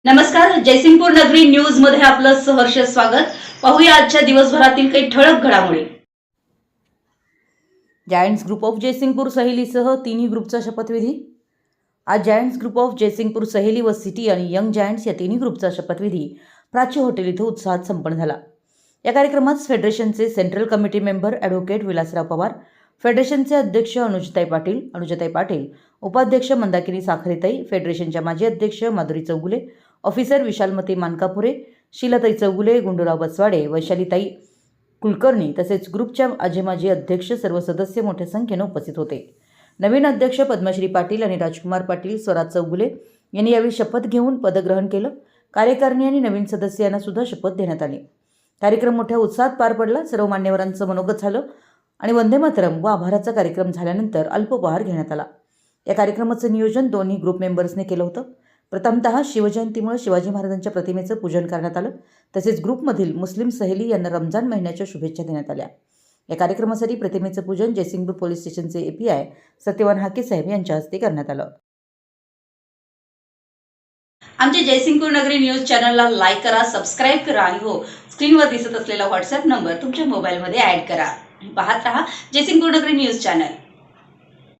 नमस्कार, जयसिंगपूर नगरी न्यूज मध्ये आपलं सहर्ष स्वागत। पाहूया आजच्या दिवसभरातील काही ठळक घडामोडी। जायंट्स ग्रुप ऑफ जयसिंगपूर सहेलीसह तिन्ही ग्रुपचा शपथविधी। आज जायंट्स ग्रुप ऑफ जयसिंगपूर सहेली व सिटी आणि यंग जायंट्स या तिन्ही ग्रुपचा शपथविधी प्राची हॉटेल इथं उत्साहात संपन्न झाला। या कार्यक्रमात फेडरेशनचे central committee member advocate Vilasrao Pawar, फेडरेशनचे अध्यक्ष अनुजाताई पाटील, उपाध्यक्ष मंदाकिनी साखरेताई, फेडरेशनच्या माजी अध्यक्ष माधुरी चौगुले, ऑफिसर विशालमती मानकापुरे, शीलाताई चौगुले, गुंडूराव बसवाडे, वैशालीताई कुलकर्णी तसेच ग्रुपच्या माजी अध्यक्ष सर्व सदस्य मोठ्या संख्येने उपस्थित होते। नवीन अध्यक्ष पद्मश्री पाटील आणि राजकुमार पाटील, स्वराज चौगुले यांनी यावेळी शपथ घेऊन पदग्रहण केलं। कार्यकारिणी आणि नवीन सदस्यांना सुद्धा शपथ देण्यात आली। कार्यक्रम मोठ्या उत्साहात पार पडला। सर्व मान्यवरांचं मनोगत झालं आणि वंदे मातरम व आभाराचा कार्यक्रम झाल्यानंतर अल्पोपहार घेण्यात आला। या कार्यक्रमाचं नियोजन दोन्ही ग्रुप मेंबर्सने केलं होतं। प्रथमतः शिवजयंतीमुळे शिवाजी महाराजांच्या प्रतिमेचं पूजन करण्यात आलं। तसेच ग्रुपमधील मुस्लिम सहेली यांना रमजान महिन्याच्या शुभेच्छा देण्यात आल्या। या कार्यक्रमासाठी प्रतिमेचं पूजन जयसिंगपूर पोलीस स्टेशनचे एपीआय सत्यवान हाके साहेब यांच्या हस्ते करण्यात आलं। आमच्या जयसिंगपूर नगरी न्यूज चॅनलला लाईक करा, सबस्क्राइब करा आणि हो, स्क्रीनवर दिसत असलेला व्हॉट्सअप नंबर तुमच्या मोबाईलमध्ये ॲड करा। पाहत रहा जयसिंगपूर नगरी न्यूज चॅनल।